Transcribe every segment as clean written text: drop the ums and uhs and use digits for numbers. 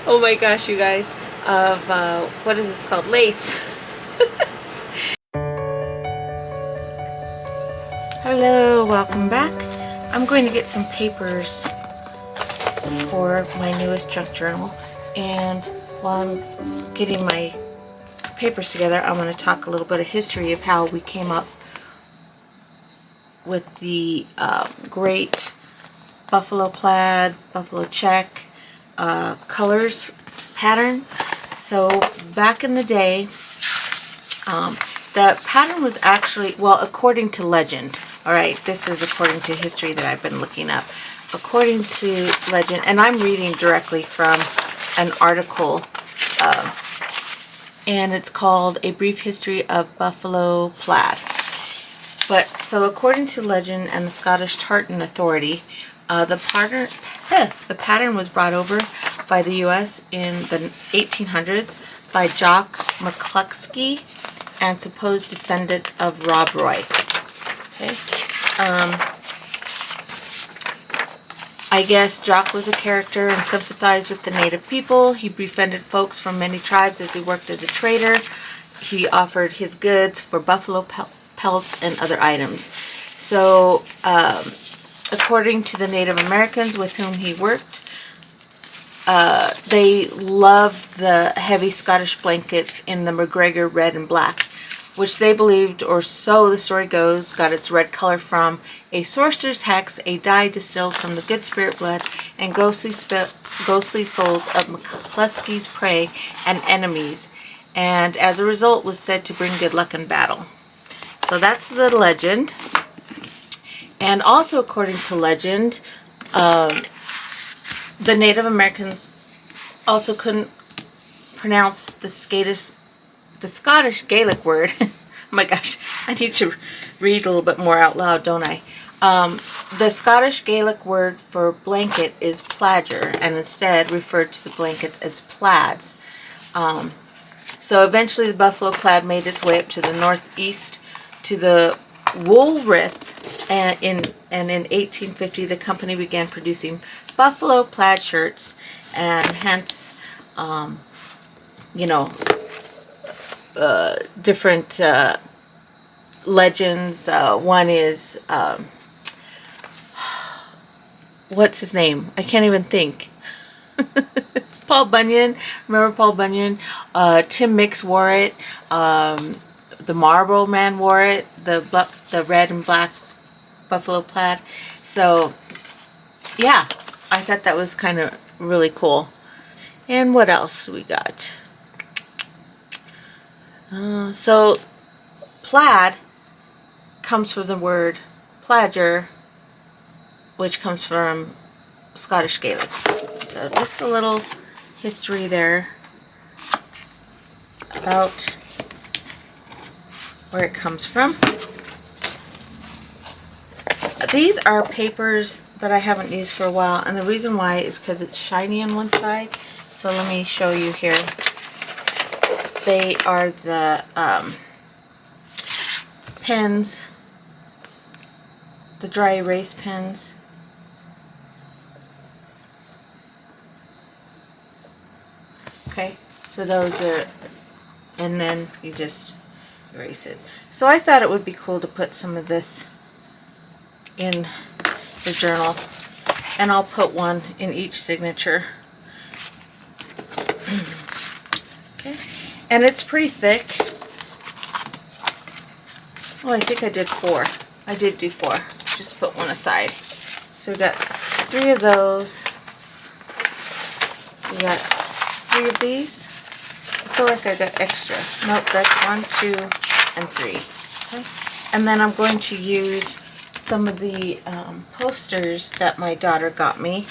Oh my gosh, you guys, of what is this called? Lace. Hello, welcome back. I'm going to get some papers for my newest junk journal, and while I'm getting my papers together, I'm going to talk a little bit of history of how we came up with the great buffalo plaid, buffalo check colors pattern. So back in the day, the pattern was actually, well, according to legend, all right, this is according to history that I've been looking up. According to legend, and I'm reading directly from an article, and it's called A Brief History of Buffalo Plaid. But so according to legend and the Scottish Tartan Authority, the pattern was brought over by the U.S. in the 1800s by Jock McCluskey, and supposed descendant of Rob Roy. Okay. I guess Jock was a character and sympathized with the native people. He befriended folks from many tribes as he worked as a trader. He offered his goods for buffalo pelts and other items. So, according to the Native Americans with whom he worked, they loved the heavy Scottish blankets in the McGregor red and black, which they believed, or so the story goes, got its red color from a sorcerer's hex, a dye distilled from the good spirit blood and ghostly souls of McCluskey's prey and enemies, and as a result was said to bring good luck in battle. So that's the legend. And also according to legend, the Native Americans also couldn't pronounce the Scottish Gaelic word. Oh my gosh, I need to read a little bit more out loud, don't I? The Scottish Gaelic word for blanket is plaidger, and instead referred to the blankets as plaids. So eventually the buffalo plaid made its way up to the northeast to the Woolworth, and in 1850 the company began producing buffalo plaid shirts, and hence, different legends. One is, what's his name? I can't even think. Paul Bunyan. Remember Paul Bunyan? Tim Mix wore it. The Marlboro Man wore it. The red and black buffalo plaid. So, yeah, I thought that was kind of really cool. And what else we got? So, plaid comes from the word plaidger, which comes from Scottish Gaelic. So just a little history there about where it comes from. These are papers that I haven't used for a while, and the reason why is because it's shiny on one side. So let me show you here. They are the pens, the dry erase pens. Okay, so those are, and then you just erase it. So I thought it would be cool to put some of this in the journal, and I'll put one in each signature. Okay, and it's pretty thick. Oh, I think I did 4. I did do 4. Just put one aside. So we got 3 of those. We got 3 of these. I feel like I got extra. Nope, that's 1, 2, and 3. Okay. And then I'm going to use some of the posters that my daughter got me.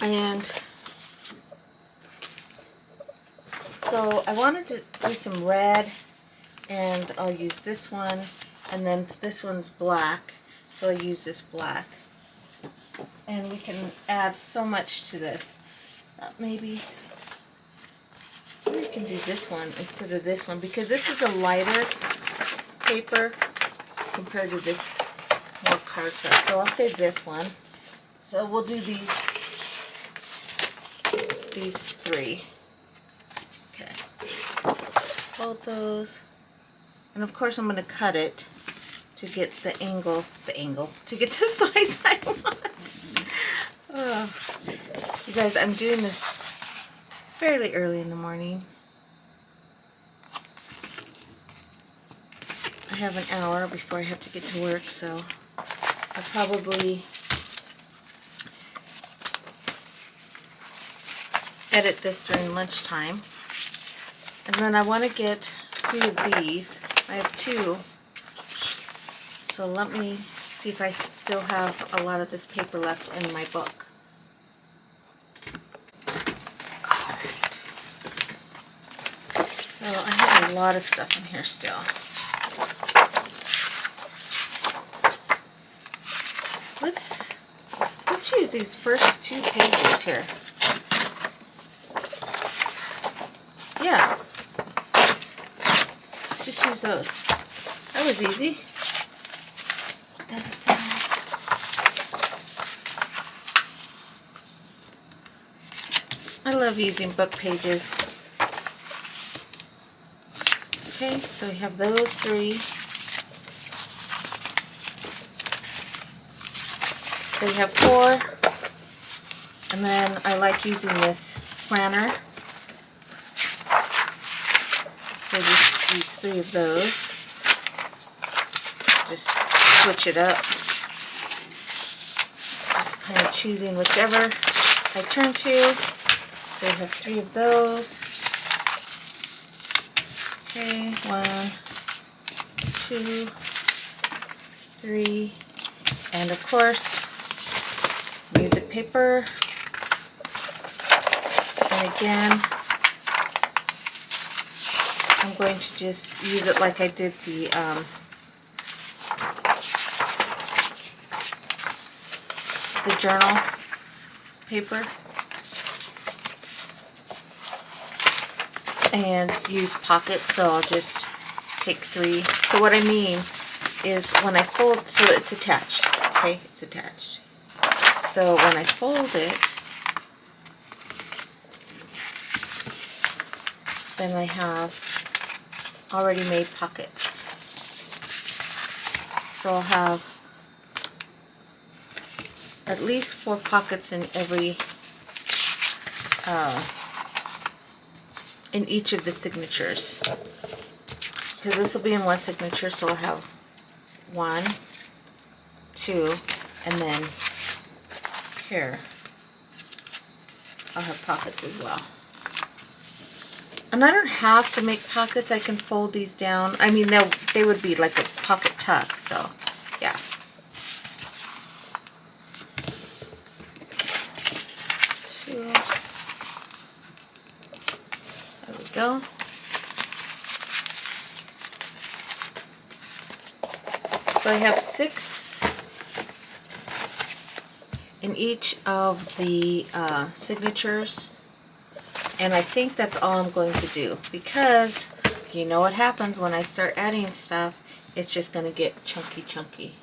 And so I wanted to do some red, and I'll use this one, and then this one's black, so I use this black. And we can add so much to this. Maybe we can do this one instead of this one, because this is a lighter paper compared to this more cardstock, so I'll save this one. So we'll do these 3. Okay. Just fold those. And of course I'm going to cut it to get the angle, to get the size I want. Oh. You guys, I'm doing this fairly early in the morning. I have an hour before I have to get to work, so I'll probably edit this during lunchtime. And then I want to get 3 of these. I have 2. So let me see if I still have a lot of this paper left in my book. Alright. So I have a lot of stuff in here still. Let's use these first 2 pages here. Yeah. Let's just use those. That was easy. Put that aside. I love using book pages. Okay, so we have those 3. So we have 4. And then I like using this planner. So just use 3 of those. Just switch it up. Just kind of choosing whichever I turn to. So we have 3 of those. Okay, 1, 2, 3, and of course, music paper. And again, I'm going to just use it like I did the journal paper, and use pockets. So I'll just take 3. So what I mean is when I fold, so it's attached. Okay, it's attached. So when I fold it, then I have already made pockets. So I'll have at least 4 pockets in every, in each of the signatures. Because this will be in one signature, so I'll have 1, 2, and then here I'll have pockets as well. And I don't have to make pockets. I can fold these down. I mean, they would be like a pocket tuck, so yeah. There we go. So I have 6 in each of the signatures. And I think that's all I'm going to do, because you know what happens when I start adding stuff, it's just going to get chunky.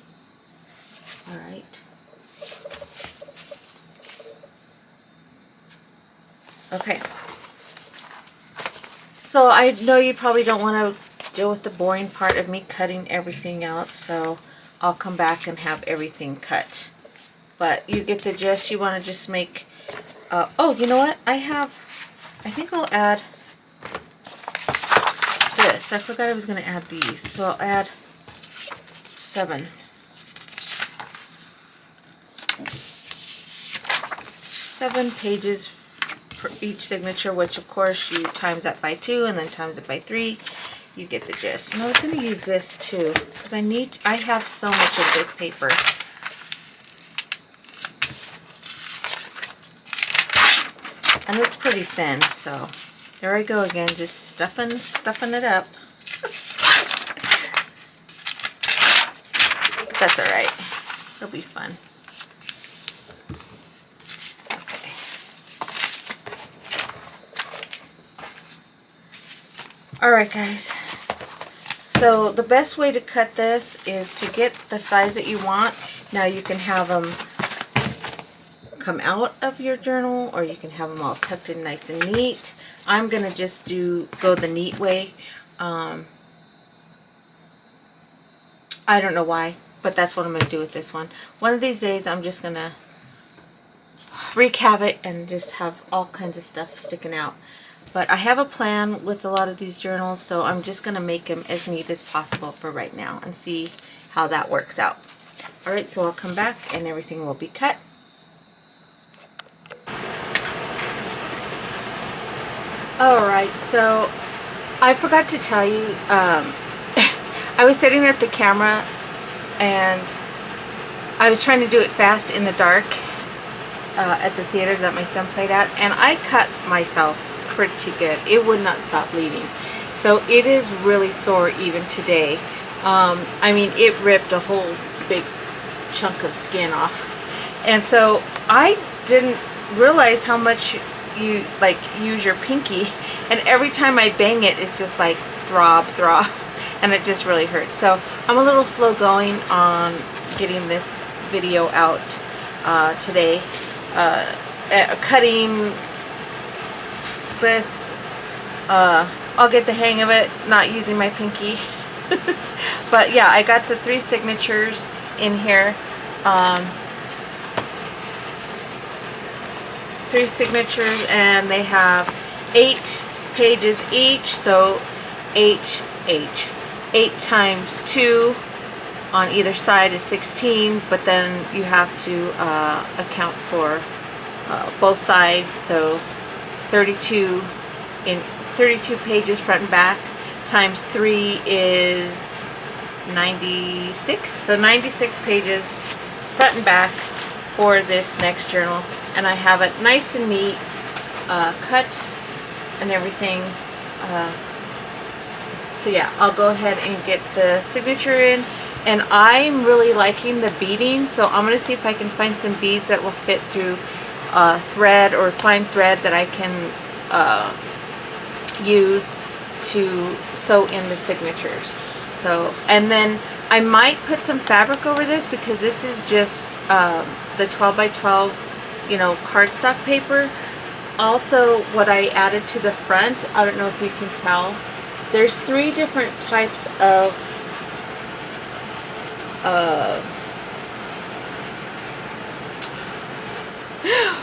Alright. Okay. So I know you probably don't want to deal with the boring part of me cutting everything out, so I'll come back and have everything cut. But you get the gist. You want to just make... oh, you know what? I think I'll add this. I forgot I was going to add these. So I'll add 7. 7 pages for each signature, which of course you times that by 2 and then times it by 3. You get the gist. And I was going to use this too, because I have so much of this paper. And it's pretty thin, so there I go again, just stuffing it up. That's alright. It'll be fun. Okay. Alright guys. So the best way to cut this is to get the size that you want. Now you can have them come out of your journal, or you can have them all tucked in nice and neat. I'm gonna just go the neat way. I don't know why, but that's what I'm gonna do with this one. One of these days I'm just gonna recap it and just have all kinds of stuff sticking out. But I have a plan with a lot of these journals, so I'm just gonna make them as neat as possible for right now and see how that works out. Alright, so I'll come back and everything will be cut. Alright, so I forgot to tell you, I was sitting at the camera and I was trying to do it fast in the dark at the theater that my son played at, and I cut myself pretty good. It would not stop bleeding. So it is really sore even today. I mean, it ripped a whole big chunk of skin off. And so I didn't realize how much you like use your pinky, and every time I bang it, it's just like throb, throb, and it just really hurts. So I'm a little slow going on getting this video out today. Cutting this, I'll get the hang of it, not using my pinky. But yeah, I got the 3 signatures in here. 3 signatures, and they have 8 pages each, so 8 times 2 on either side is 16, but then you have to account for both sides, so 32 pages front and back, times 3 is 96, so 96 pages front and back for this next journal. And I have it nice and neat, cut and everything. So yeah, I'll go ahead and get the signature in. And I'm really liking the beading, so I'm going to see if I can find some beads that will fit through thread, or fine thread that I can use to sew in the signatures. So, and then I might put some fabric over this, because this is just the 12 by 12, you know, cardstock paper. Also, what I added to the front, I don't know if you can tell, there's 3 different types of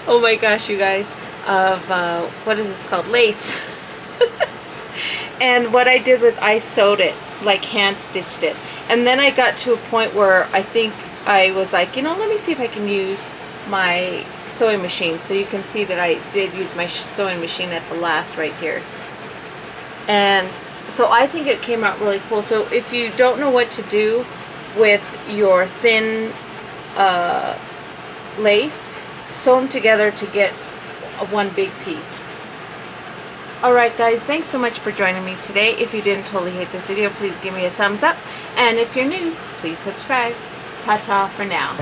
oh my gosh, you guys, of what is this called, lace. And what I did was I sewed it, like hand stitched it, and then I got to a point where I think I was like, you know, let me see if I can use my sewing machine. So you can see that I did use my sewing machine at the last right here, and so I think it came out really cool. So if you don't know what to do with your thin lace, sew them together to get one big piece. Alright guys, thanks so much for joining me today. If you didn't totally hate this video, please give me a thumbs up, and if you're new, please subscribe. Ta-ta for now.